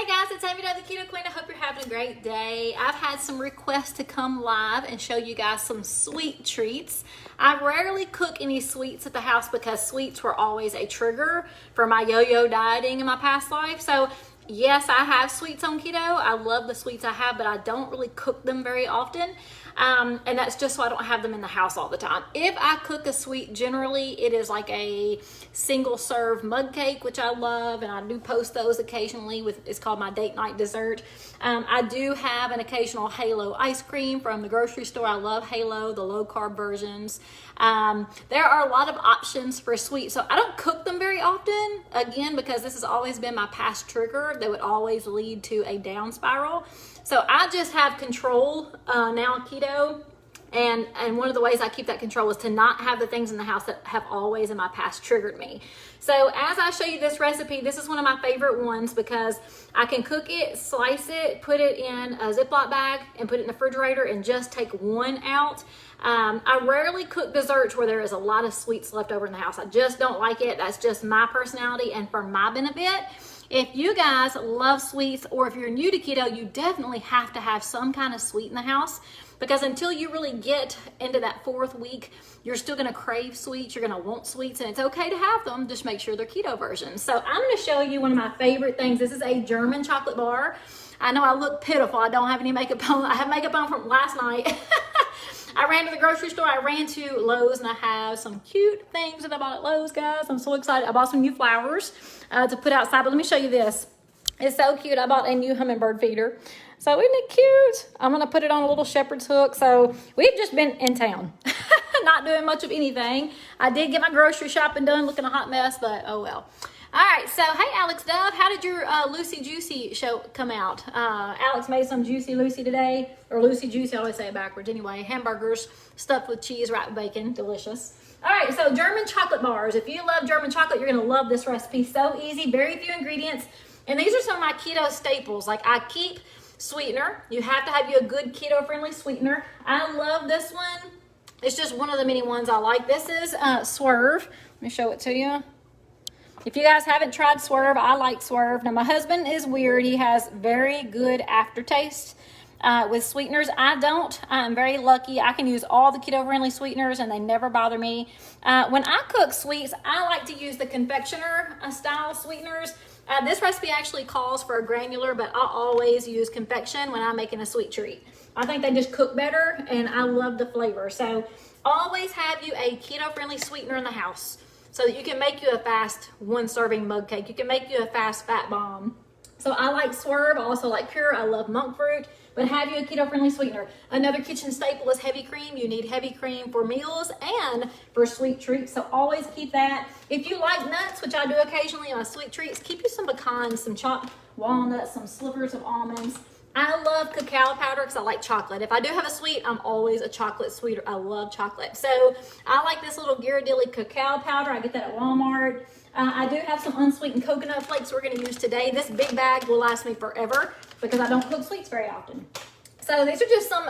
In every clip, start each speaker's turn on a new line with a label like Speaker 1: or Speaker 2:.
Speaker 1: guys, it's Amy, the Keto Queen. I hope you're having a great day. I've had some requests to come live and show you guys some sweet treats. I rarely cook any sweets at the house because sweets were always a trigger for my yo-yo dieting in my past life. So yes, I have sweets on keto. I love the sweets I have, but I don't really cook them very often. And that's just so I don't have them in the house all the time. If I cook a sweet, generally it is like a single serve mug cake, which I love, and I do post those occasionally. It's called my date night dessert. I do have an occasional Halo ice cream from the grocery store. I love Halo, the low carb versions. There are a lot of options for sweet, so I don't cook them very often, again, because this has always been my past trigger that would always lead to a down spiral. So I just have control now on keto, and one of the ways I keep that control is to not have the things in the house that have always in my past triggered me. So as I show you this recipe, this is one of my favorite ones because I can cook it, slice it, put it in a Ziploc bag, and put it in the refrigerator and just take one out. I rarely cook desserts where there is a lot of sweets left over in the house. I just don't like it. That's just my personality and for my benefit. If you guys love sweets, or if you're new to keto, you definitely have to have some kind of sweet in the house, because until you really get into that 4th week, you're still gonna crave sweets, you're gonna want sweets, and it's okay to have them, just make sure they're keto versions. So I'm gonna show you one of my favorite things. This is a German chocolate bar. I know I look pitiful, I don't have any makeup on. I have makeup on from last night. I ran to the grocery store, I ran to Lowe's, and I have some cute things that I bought at Lowe's, guys. I'm so excited. I bought some new flowers to put outside, but let me show you this. It's so cute. I bought a new hummingbird feeder. So isn't it cute? I'm gonna put it on a little shepherd's hook. So we've just been in town, not doing much of anything. I did get my grocery shopping done, looking a hot mess, but oh well. All right, so hey, Alex Dove, how did your Lucy Juicy show come out? Alex made some Juicy Lucy today, or Lucy Juicy, I always say it backwards. Anyway, hamburgers stuffed with cheese, wrapped with bacon, delicious. All right, so German chocolate bars. If you love German chocolate, you're gonna love this recipe. So easy, very few ingredients. And these are some of my keto staples. Like I keep sweetener. You have to have you a good keto-friendly sweetener. I love this one. It's just one of the many ones I like. This is Swerve. Let me show it to you. If you guys haven't tried Swerve, I like Swerve. Now, my husband is weird. He has very good aftertaste with sweeteners. I don't. I'm very lucky. I can use all the keto-friendly sweeteners, and they never bother me. When I cook sweets, I like to use the confectioner style sweeteners. This recipe actually calls for a granular, but I always use confection when I'm making a sweet treat. I think they just cook better, and I love the flavor. So always have you a keto-friendly sweetener in the house, so that you can make you a fast 1-serving mug cake. You can make you a fast fat bomb. So I like Swerve, I also like Pure, I love monk fruit, but have you a keto-friendly sweetener. Another kitchen staple is heavy cream. You need heavy cream for meals and for sweet treats, so always keep that. If you like nuts, which I do occasionally on sweet treats, keep you some pecans, some chopped walnuts, some slivers of almonds. I love cacao powder because I like chocolate. If I do have a sweet, I'm always a chocolate sweeter. I love chocolate. So I like this little Ghirardelli cacao powder. I get that at Walmart. I do have some unsweetened coconut flakes we're going to use today. This big bag will last me forever because I don't cook sweets very often. So these are just some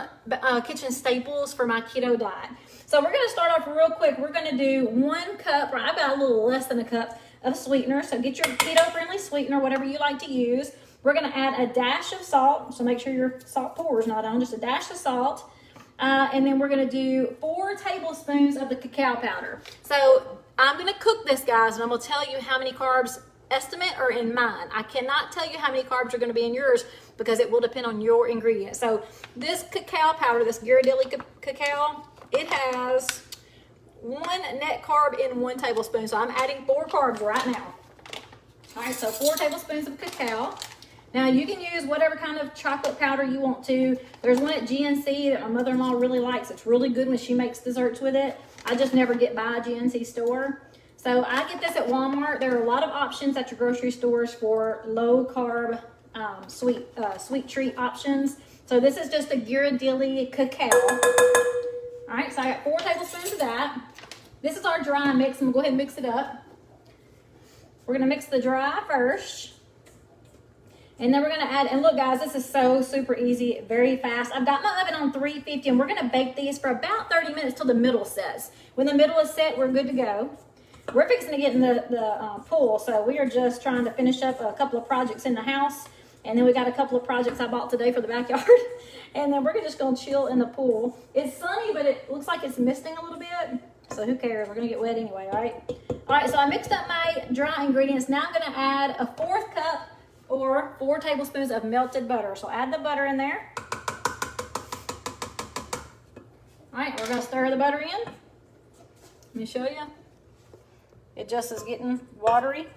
Speaker 1: kitchen staples for my keto diet. So we're going to start off real quick. We're going to do 1 cup, or I've got a little less than a cup of sweetener. So get your keto-friendly sweetener, whatever you like to use. We're going to add a dash of salt, so make sure your salt pour is not on, just a dash of salt. And then we're going to do 4 tablespoons of the cacao powder. So I'm going to cook this, guys, and I'm going to tell you how many carbs estimate are in mine. I cannot tell you how many carbs are going to be in yours because it will depend on your ingredients. So this cacao powder, this Ghirardelli cacao, it has 1 net carb in 1 tablespoon. So I'm adding 4 carbs right now. All right, so 4 tablespoons of cacao. Now, you can use whatever kind of chocolate powder you want to. There's one at GNC that my mother-in-law really likes. It's really good when she makes desserts with it. I just never get by a GNC store. So I get this at Walmart. There are a lot of options at your grocery stores for low-carb sweet treat options. So this is just a Ghirardelli cacao. All right, so I got 4 tablespoons of that. This is our dry mix. I'm going to go ahead and mix it up. We're going to mix the dry first. And then we're going to add, and look guys, this is so super easy, very fast. I've got my oven on 350 and we're going to bake these for about 30 minutes till the middle sets. When the middle is set, we're good to go. We're fixing to get in the pool, so we are just trying to finish up a couple of projects in the house. And then we got a couple of projects I bought today for the backyard. And then we're just gonna chill in the pool. It's sunny, but it looks like it's misting a little bit. So who cares? We're gonna get wet anyway, all right? All right, so I mixed up my dry ingredients. Now I'm gonna add a 1/4 cup or 4 tablespoons of melted butter. So add the butter in there. All right, we're gonna stir the butter in. Let me show you. It just is getting watery.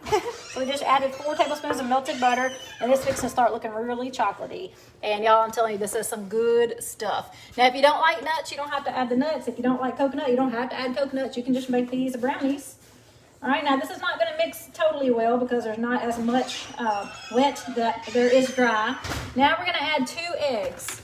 Speaker 1: So we just added 4 tablespoons of melted butter, and it's fixing to start looking really chocolatey. And y'all, I'm telling you, this is some good stuff. Now, if you don't like nuts, you don't have to add the nuts. If you don't like coconut, you don't have to add coconuts. You can just make these brownies. All right, now this is not gonna mix totally well because there's not as much wet that there is dry. Now we're gonna add 2 eggs.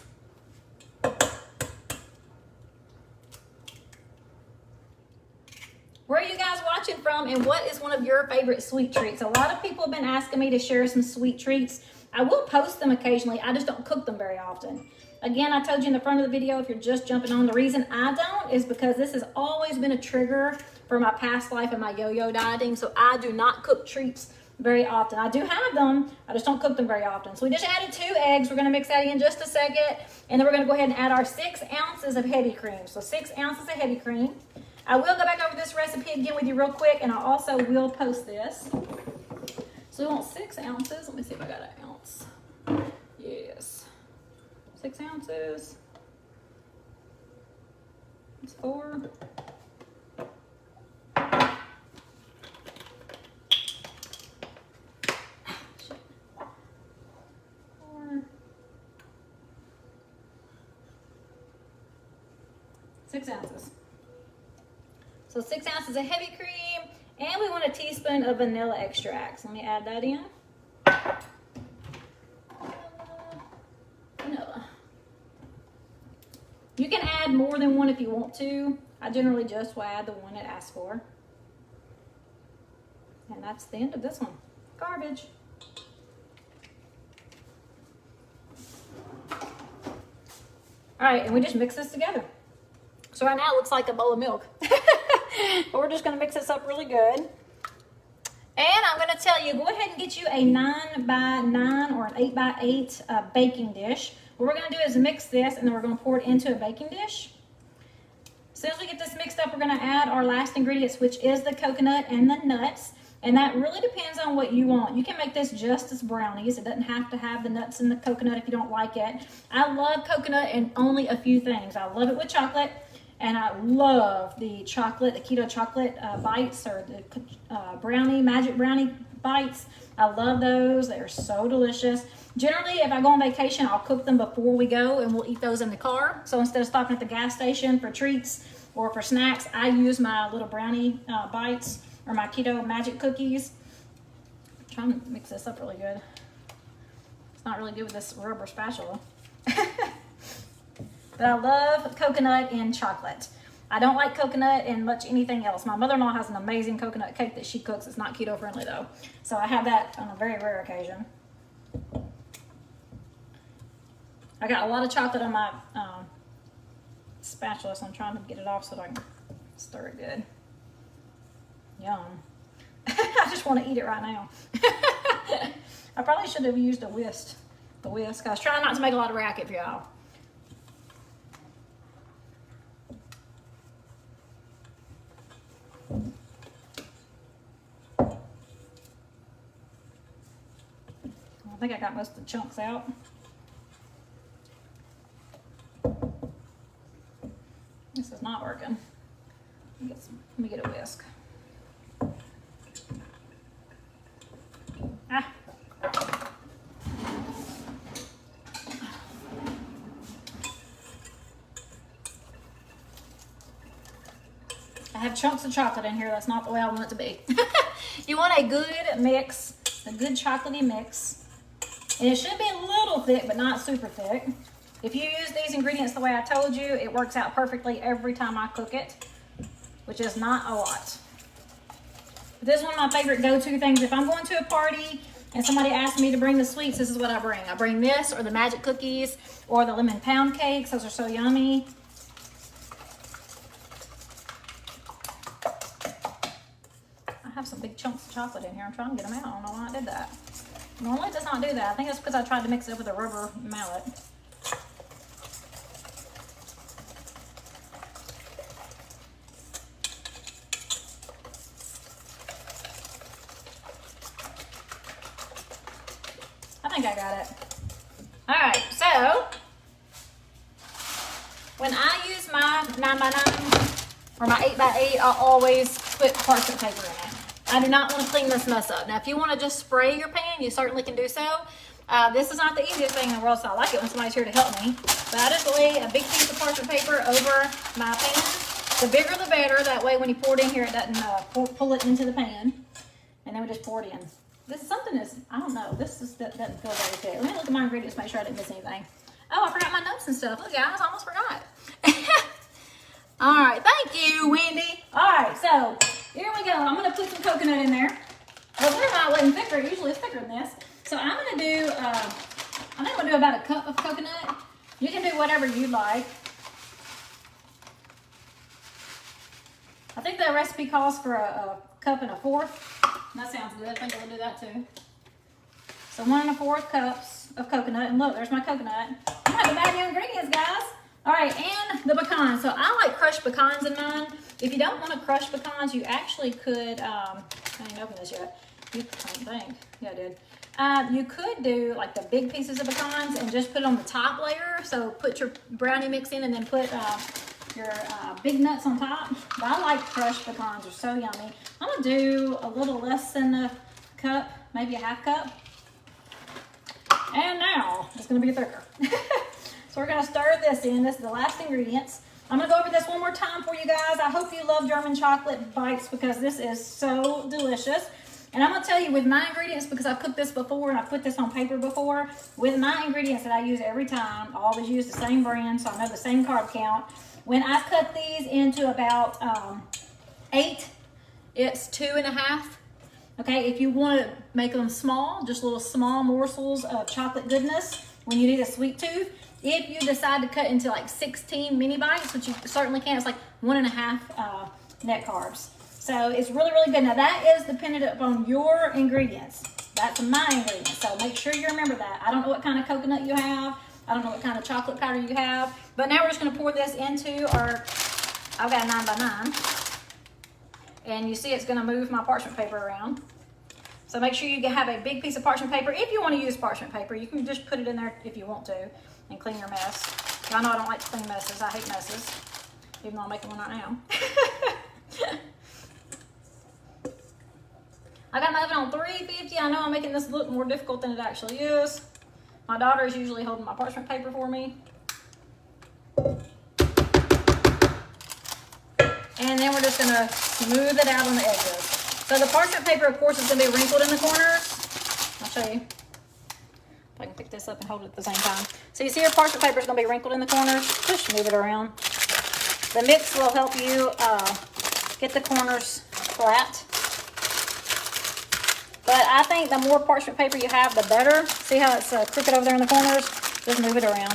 Speaker 1: Where are you guys watching from, and what is one of your favorite sweet treats? A lot of people have been asking me to share some sweet treats. I will post them occasionally. I just don't cook them very often. Again, I told you in the front of the video, if you're just jumping on, the reason I don't is because this has always been a trigger for my past life and my yo-yo dieting. So I do not cook treats very often. I do have them, I just don't cook them very often. So we just added 2 eggs. We're gonna mix that in just a second. And then we're gonna go ahead and add our 6 ounces of heavy cream. So 6 ounces of heavy cream. I will go back over this recipe again with you real quick, and I also will post this. So we want 6 ounces. Let me see if I got an ounce. Yes. 6 ounces. It's 4. Six ounces. So 6 ounces of heavy cream, and we want a teaspoon of vanilla extract. So let me add that in. Vanilla. You can add more than one if you want to. I generally just will add the one it asks for. And that's the end of this one. Garbage. All right, and we just mix this together. So right now it looks like a bowl of milk. But we're just gonna mix this up really good. And I'm gonna tell you, go ahead and get you a 9x9 or an 8x8 baking dish. What we're gonna do is mix this, and then we're gonna pour it into a baking dish. As soon as we get this mixed up, we're gonna add our last ingredients, which is the coconut and the nuts. And that really depends on what you want. You can make this just as brownies. It doesn't have to have the nuts and the coconut if you don't like it. I love coconut in only a few things. I love it with chocolate. And I love the chocolate, the keto chocolate bites, or the magic brownie bites. I love those. They're so delicious. Generally, if I go on vacation, I'll cook them before we go, and we'll eat those in the car. So instead of stopping at the gas station for treats or for snacks, I use my little brownie bites or my keto magic cookies. I'm trying to mix this up really good. It's not really good with this rubber spatula. But I love coconut and chocolate. I don't like coconut in much anything else. My mother-in-law has an amazing coconut cake that she cooks. It's not keto friendly though. So I have that on a very rare occasion. I got a lot of chocolate on my spatula, so I'm trying to get it off so that I can stir it good. Yum. I just want to eat it right now. I probably should have used a whisk. I was trying not to make a lot of racket for y'all. I think I got most of the chunks out. This is not working. Let me get a whisk. Ah. I have chunks of chocolate in here. That's not the way I want it to be. You want a good mix, a good chocolatey mix. And it should be a little thick, but not super thick. If you use these ingredients the way I told you, it works out perfectly every time I cook it, which is not a lot. This is one of my favorite go-to things. If I'm going to a party and somebody asks me to bring the sweets, this is what I bring. I bring this, or the magic cookies, or the lemon pound cakes. Those are so yummy. I have some big chunks of chocolate in here. I'm trying to get them out. I don't know why I did that. Normally it does not do that. I think that's because I tried to mix it up with a rubber mallet. I think I got it. All right, so when I use my 9x9 or my 8x8, I always put parchment paper in it. I do not want to clean this mess up. Now, if you want to just spray your pan, you certainly can do so. This is not the easiest thing in the world, so I like it when somebody's here to help me. But I just lay a big piece of parchment paper over my pan. The bigger the better. That way when you pour it in here, it doesn't pull it into the pan. And then we just pour it in. This is something that's, I don't know, this just doesn't feel very fit. Let me look at my ingredients, make sure I didn't miss anything. Oh, I forgot my notes and stuff. Look, guys, I almost forgot. All right, thank you, Wendy. All right, so here we go. I'm going to put some coconut in there. Well, one of mine wasn't thicker. Usually it's thicker than this. So I'm going to do, I think I'm going to do about a cup of coconut. You can do whatever you like. I think the recipe calls for a cup and a fourth. That sounds good. I think I'll do that too. So 1 1/4 cups of coconut. And look, there's my coconut. I'm not gonna add new ingredients, guys. All right, and the pecans. So I like crushed pecans in mine. If you don't want to crush pecans, you actually could, I didn't open this yet. I don't think. Yeah, I did. You could do like the big pieces of pecans and just put it on the top layer. So put your brownie mix in and then put your big nuts on top. But I like crushed pecans. They're so yummy. I'm gonna do a little less than a cup, maybe a half cup. And now it's gonna be thicker. So we're gonna stir this in. This is the last ingredients. I'm gonna go over this one more time for you guys. I hope you love German chocolate bites because this is so delicious. And I'm gonna tell you with my ingredients, because I've cooked this before and I've put this on paper before, with my ingredients that I use every time, I always use the same brand, so I know the same carb count. When I cut these into about 8, it's 2.5. Okay, if you want to make them small, just little small morsels of chocolate goodness when you need a sweet tooth. If you decide to cut into like 16 mini bites, which you certainly can, it's like 1.5 net carbs. So it's really, really good. Now that is dependent upon your ingredients. That's my ingredients. So make sure you remember that. I don't know what kind of coconut you have. I don't know what kind of chocolate powder you have. But now we're just going to pour this into our, I've got a 9x9. And you see it's going to move my parchment paper around. So make sure you have a big piece of parchment paper. If you want to use parchment paper, you can just put it in there if you want to and clean your mess. Y'all know I don't like to clean messes. I hate messes, even though I'm making one right now. I got my oven on 350. I know I'm making this look more difficult than it actually is. My daughter is usually holding my parchment paper for me. And then we're just going to smooth it out on the edges. So the parchment paper, of course, is going to be wrinkled in the corners. I'll show you. If I can pick this up and hold it at the same time. So you see your parchment paper is going to be wrinkled in the corners. Just move it around. The mix will help you get the corners flat. But I think the more parchment paper you have, the better. See how it's crooked over there in the corners? Just move it around.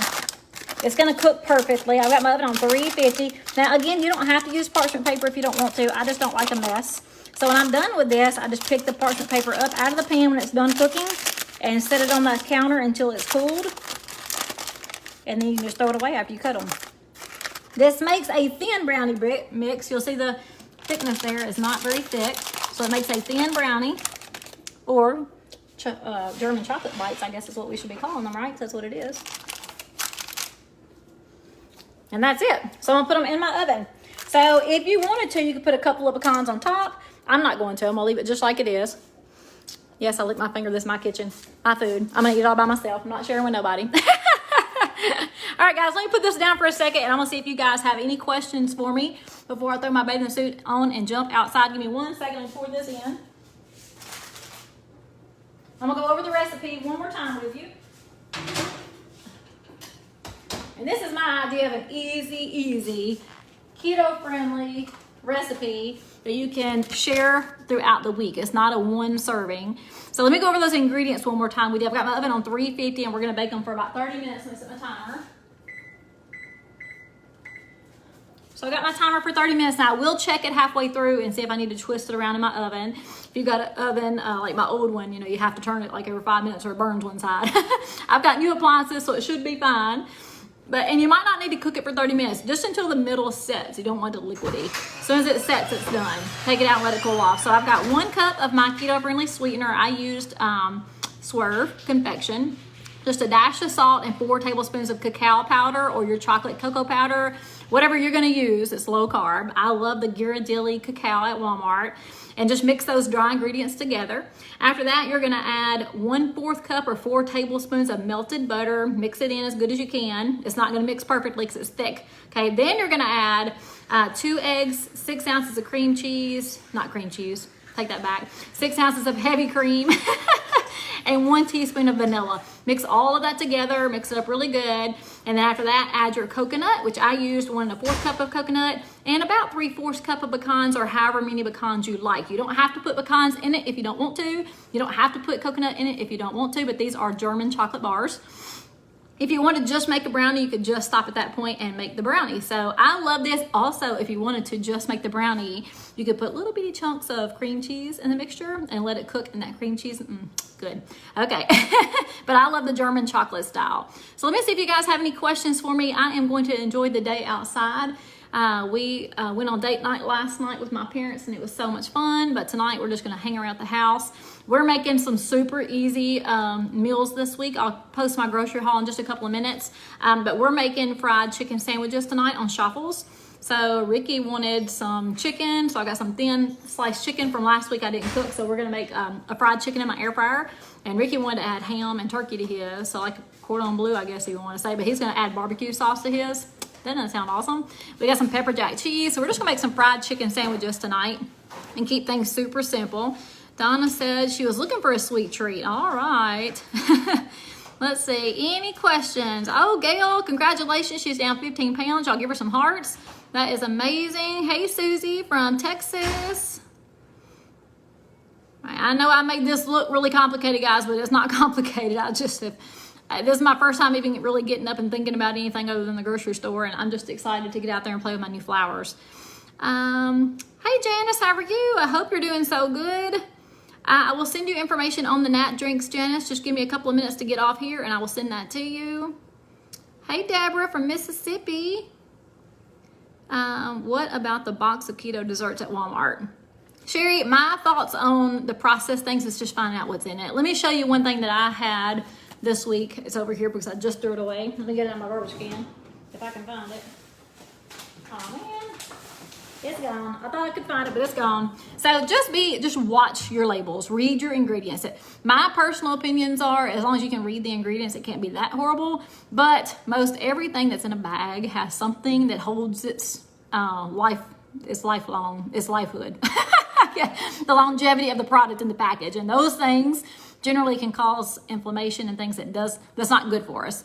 Speaker 1: It's going to cook perfectly. I've got my oven on 350. Now, again, you don't have to use parchment paper if you don't want to. I just don't like a mess. So when I'm done with this, I just pick the parchment paper up out of the pan when it's done cooking and set it on the counter until it's cooled. And then you can just throw it away after you cut them. This makes a thin brownie mix. You'll see the thickness there is not very thick. So it makes a thin brownie, or German chocolate bites, I guess is what we should be calling them, right? That's what it is. And that's it. So I'm gonna put them in my oven. So if you wanted to, you could put a couple of pecans on top. I'm not going to. I'm gonna leave it just like it is. Yes, I licked my finger. This is my kitchen, my food. I'm gonna eat it all by myself. I'm not sharing with nobody. All right, guys, let me put this down for a second, and I'm gonna see if you guys have any questions for me before I throw my bathing suit on and jump outside. Give me 1 second and pour this in. I'm gonna go over the recipe one more time with you. And this is my idea of an easy, keto-friendly recipe that you can share throughout the week. It's not a one serving. So let me go over those ingredients one more time with you. I've got my oven on 350 and we're gonna bake them for about 30 minutes. Let me set my timer. So I got my timer for 30 minutes. Now I will check it halfway through and see if I need to twist it around in my oven. If you've got an oven like my old one, you know, you have to turn it like every 5 minutes or it burns one side. I've got new appliances, so it should be fine. And you might not need to cook it for 30 minutes, just until the middle sets. You don't want it liquidy. As soon as it sets, it's done. Take it out and let it cool off. So I've got 1 cup of my keto-friendly sweetener. I used Swerve confection. Just a dash of salt and 4 tablespoons of cacao powder or your chocolate cocoa powder. Whatever you're gonna use, it's low carb. I love the Ghirardelli cacao at Walmart. And just mix those dry ingredients together. After that, you're gonna add 1/4 cup or 4 tablespoons of melted butter. Mix it in as good as you can. It's not gonna mix perfectly because it's thick. Okay, then you're gonna add 2 eggs, 6 ounces of cream cheese, not cream cheese, take that back, 6 ounces of heavy cream, and 1 teaspoon of vanilla. Mix all of that together, mix it up really good. And then after that, add your coconut, which I used 1 1/4 cup of coconut and about 3/4 cup of pecans or however many pecans you like. You don't have to put pecans in it if you don't want to. You don't have to put coconut in it if you don't want to, but these are German chocolate bars. If you want to just make a brownie, you could just stop at that point and make the brownie. So I love this. Also, if you wanted to just make the brownie, you could put little bitty chunks of cream cheese in the mixture and let it cook in that cream cheese. Good. Okay. But I love the German chocolate style. So let me see if you guys have any questions for me. I am going to enjoy the day outside. We went on date night last night with my parents and it was so much fun, but tonight we're just going to hang around the house. We're making some super easy meals this week. I'll post my grocery haul in just a couple of minutes, but we're making fried chicken sandwiches tonight on shuffles. So Ricky wanted some chicken, so I got some thin sliced chicken from last week I didn't cook, so we're going to make a fried chicken in my air fryer. And Ricky wanted to add ham and turkey to his, so like cordon bleu I guess you want to say, but he's going to add barbecue sauce to his. That doesn't sound awesome. We got some pepper jack cheese. So we're just gonna make some fried chicken sandwiches tonight and keep things super simple. Donna said she was looking for a sweet treat. All right. Let's see, any questions? Oh, Gail, congratulations. She's down 15 pounds. Y'all give her some hearts. That is amazing. Hey, Susie from Texas. I know I made this look really complicated, guys, but it's not complicated. I just have... This is my first time even really getting up and thinking about anything other than the grocery store, and I'm just excited to get out there and play with my new flowers. Hey Janice, how are you? I hope you're doing so good. I will send you information on the nat drinks, Janice. Just give me a couple of minutes to get off here and I will send that to you. Hey Deborah from Mississippi. What about the box of keto desserts at Walmart? Sherry, my thoughts on the processed things is just finding out what's in it. Let me show you one thing that I had this week. It's over here because I just threw it away. Let me get it out of my garbage can if I can find it. Oh man, it's gone. I thought I could find it, but it's gone. So just watch your labels, read your ingredients. My personal opinions are, as long as you can read the ingredients, it can't be that horrible. But most everything that's in a bag has something that holds its lifehood. Yeah, the longevity of the product in the package, and those things generally can cause inflammation and things that's not good for us.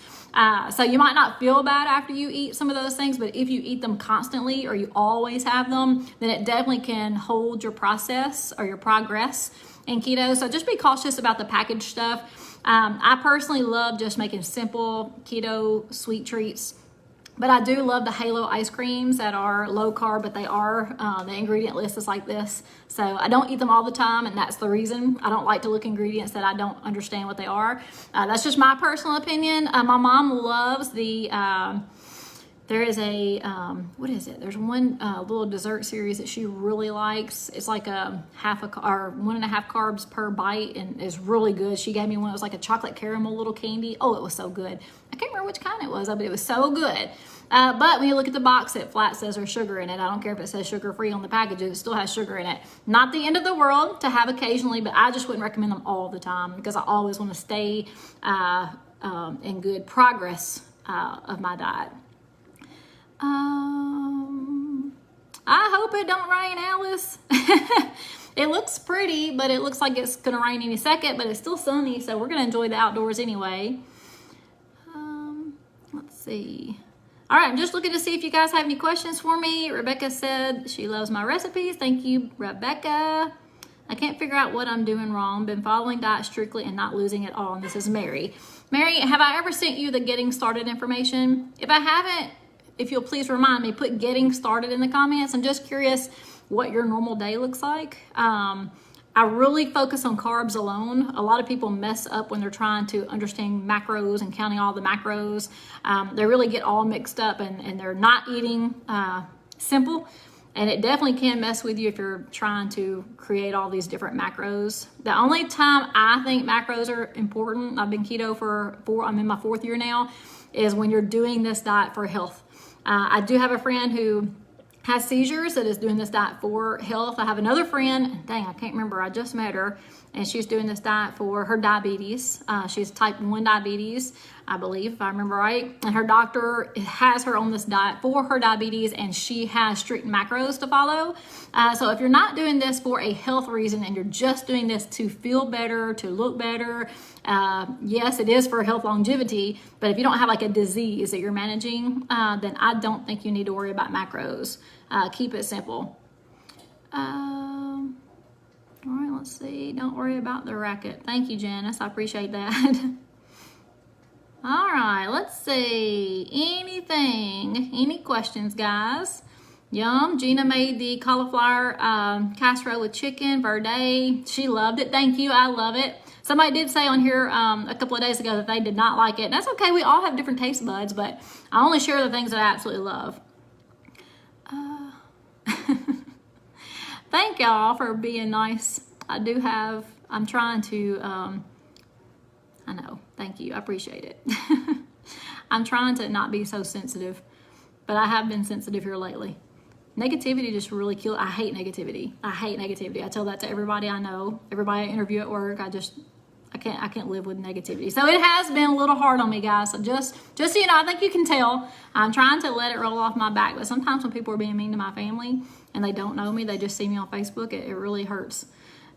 Speaker 1: So you might not feel bad after you eat some of those things, but if you eat them constantly or you always have them, then it definitely can hold your process or your progress in keto. So just be cautious about the packaged stuff. I personally love just making simple keto sweet treats. But I do love the Halo ice creams that are low carb, but they are, the ingredient list is like this. So I don't eat them all the time, and that's the reason. I don't like to look ingredients that I don't understand what they are. That's just my personal opinion. My mom loves the, there is a, what is it? There's one little dessert series that she really likes. It's like a 1.5 carbs per bite, and it's really good. She gave me one. It was like a chocolate caramel little candy. Oh, it was so good. I can't remember which kind it was, but it was so good. But when you look at the box, it flat says there's sugar in it. I don't care if it says sugar-free on the packages. It still has sugar in it. Not the end of the world to have occasionally, but I just wouldn't recommend them all the time because I always want to stay in good progress of my diet. I hope it don't rain, Alice. It looks pretty, but it looks like it's gonna rain any second, but it's still sunny, so we're gonna enjoy the outdoors anyway. Let's see. All right, I'm just looking to see if you guys have any questions for me. Rebecca said she loves my recipes. Thank you, Rebecca. I can't figure out what I'm doing wrong. Been following diet strictly and not losing it all. And this is Mary. Mary, have I ever sent you the getting started information? If I haven't, if you'll please remind me, put getting started in the comments. I'm just curious what your normal day looks like. I really focus on carbs alone. A lot of people mess up when they're trying to understand macros and counting all the macros. They really get all mixed up and they're not eating simple. And it definitely can mess with you if you're trying to create all these different macros. The only time I think macros are important, I've been keto I'm in my 4th year now, is when you're doing this diet for health. I do have a friend who has seizures that is doing this diet for health. I have another friend, dang, I can't remember, I just met her, and she's doing this diet for her diabetes. She's type 1 diabetes, I believe, if I remember right. And her doctor has her on this diet for her diabetes, and she has strict macros to follow. So if you're not doing this for a health reason and you're just doing this to feel better, to look better, yes, it is for health longevity, but if you don't have like a disease that you're managing, then I don't think you need to worry about macros. Keep it simple. All right, let's see. Don't worry about the racket. Thank you, Janice. I appreciate that. All right, let's see. Any questions, guys? Yum. Gina made the cauliflower casserole with chicken, verde. She loved it. Thank you. I love it. Somebody did say on here a couple of days ago that they did not like it. And that's okay. We all have different taste buds, but I only share the things that I absolutely love. Thank y'all for being nice. I'm trying to, I know. Thank you. I appreciate it. I'm trying to not be so sensitive, but I have been sensitive here lately. Negativity just really kills. I hate negativity. I tell that to everybody I know, everybody I interview at work. I can't live with negativity. So it has been a little hard on me, guys. So just so you know, I think you can tell I'm trying to let it roll off my back. But sometimes when people are being mean to my family and they don't know me, they just see me on Facebook, it really hurts.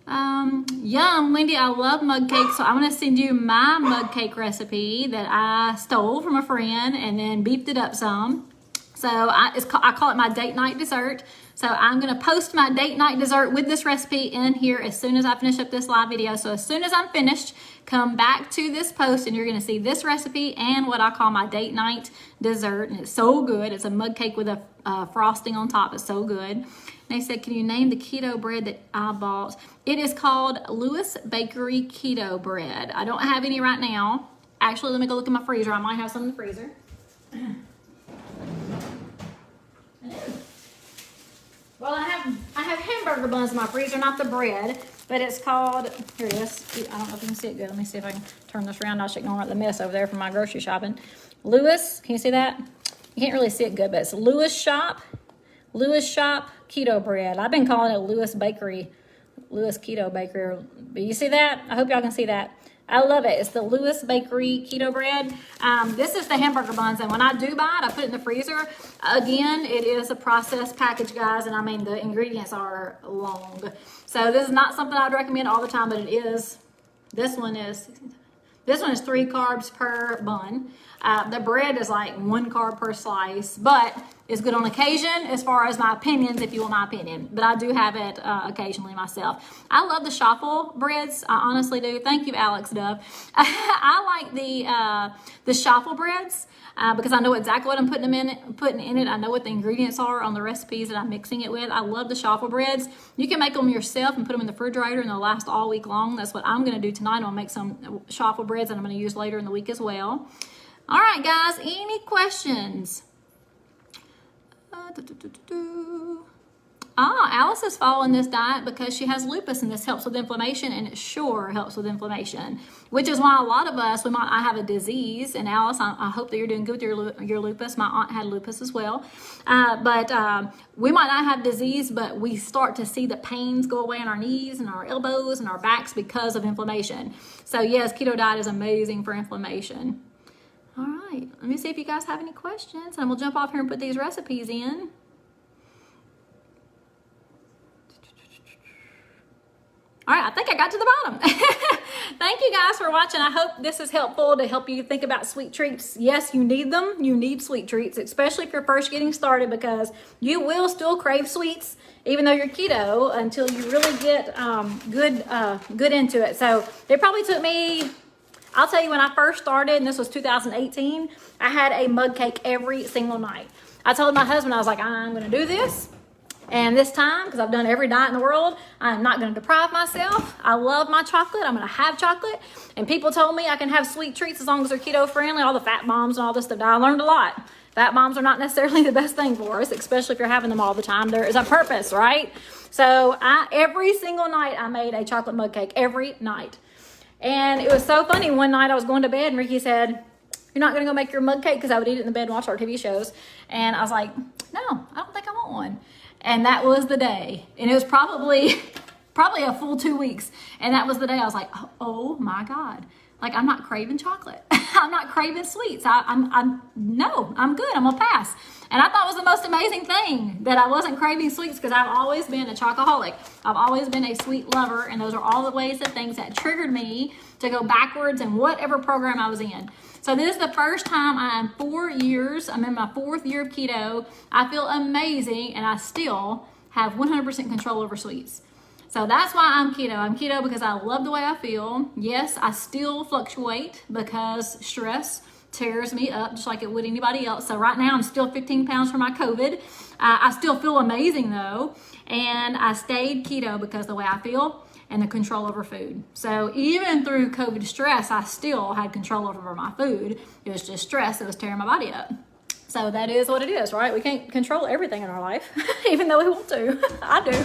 Speaker 1: Yum, Wendy, I love mug cake. So I'm going to send you my mug cake recipe that I stole from a friend and then beefed it up some. So I call it my date night dessert. So I'm going to post my date night dessert with this recipe in here as soon as I finish up this live video. So as soon as I'm finished, come back to this post and you're going to see this recipe and what I call my date night dessert. And it's so good. It's a mug cake with a frosting on top. It's so good. They said, can you name the keto bread that I bought? It is called Lewis Bakery Keto Bread. I don't have any right now. Actually, let me go look in my freezer. I might have some in the freezer. Well, I have hamburger buns in my freezer, not the bread, but it's called, here it is. I don't know if you can see it good. Let me see if I can turn this around. I should ignore the mess over there from my grocery shopping. Lewis, can you see that? You can't really see it good, but it's Lewis Shop Keto Bread. I've been calling it Lewis Keto Bakery. But you see that? I hope y'all can see that. I love it. It's the Lewis Bakery Keto Bread. This is the hamburger buns, and when I do buy it, I put it in the freezer. Again, it is a processed package, guys, and I mean, the ingredients are long. So this is not something I'd recommend all the time, but it is. This one is 3 carbs per bun. The bread is like 1 carb per slice, but it's good on occasion as far as my opinions, if you want my opinion. But I do have it occasionally myself. I love the shuffle breads. I honestly do. Thank you, Alex Dove. I like the shuffle breads because I know exactly what I'm putting in it. I know what the ingredients are on the recipes that I'm mixing it with. I love the shuffle breads. You can make them yourself and put them in the refrigerator, and they'll last all week long. That's what I'm going to do tonight. I'm going to make some shuffle breads that I'm going to use later in the week as well. All right, guys, any questions? Alice is following this diet because she has lupus, and this helps with inflammation, and it sure helps with inflammation, which is why a lot of us, I have a disease, and Alice, I hope that you're doing good with your lupus. My aunt had lupus as well, but we might not have disease, but we start to see the pains go away in our knees and our elbows and our backs because of inflammation. So yes, keto diet is amazing for inflammation. All right, let me see if you guys have any questions, and we'll jump off here and put these recipes in. All right, I think I got to the bottom. Thank you guys for watching. I hope this is helpful to help you think about sweet treats. Yes, you need them. You need sweet treats, especially if you're first getting started, because you will still crave sweets even though you're keto until you really get good into it. So it probably took me, I'll tell you, when I first started, and this was 2018, I had a mug cake every single night. I told my husband, I was like, I'm going to do this. And this time, because I've done every diet in the world, I'm not going to deprive myself. I love my chocolate. I'm going to have chocolate. And people told me I can have sweet treats as long as they're keto friendly, all the fat bombs and all this stuff. I learned a lot. Fat bombs are not necessarily the best thing for us, especially if you're having them all the time. There is a purpose, right? So every single night I made a chocolate mug cake, every night. And it was so funny. One night I was going to bed and Ricky said, you're not going to go make your mug cake? Because I would eat it in the bed and watch our TV shows. And I was like, no, I don't think I want one. And that was the day. And it was probably a full 2 weeks. And that was the day I was like, oh my God. Like, I'm not craving chocolate. I'm not craving sweets. No, I'm good. I'm gonna pass. And I thought it was the most amazing thing that I wasn't craving sweets, because I've always been a chocoholic. I've always been a sweet lover, and those are all the ways and things that triggered me to go backwards in whatever program I was in. So this is the first time I'm 4 years. I'm in my 4th year of keto. I feel amazing, and I still have 100% control over sweets. So that's why I'm keto. I'm keto because I love the way I feel. Yes, I still fluctuate because stress tears me up just like it would anybody else. So right now I'm still 15 pounds from my COVID. I still feel amazing though. And I stayed keto because of the way I feel and the control over food. So even through COVID stress, I still had control over my food. It was just stress that was tearing my body up. So that is what it is, right? We can't control everything in our life, even though we want to. I do.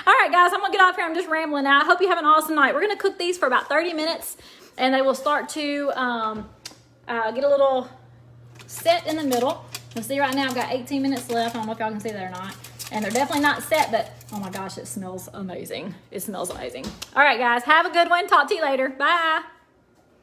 Speaker 1: All right, guys, I'm going to get off here. I'm just rambling now. I hope you have an awesome night. We're going to cook these for about 30 minutes, and they will start to get a little set in the middle. You'll see right now I've got 18 minutes left. I don't know if y'all can see that or not. And they're definitely not set, but oh my gosh, it smells amazing. It smells amazing. All right, guys, have a good one. Talk to you later. Bye.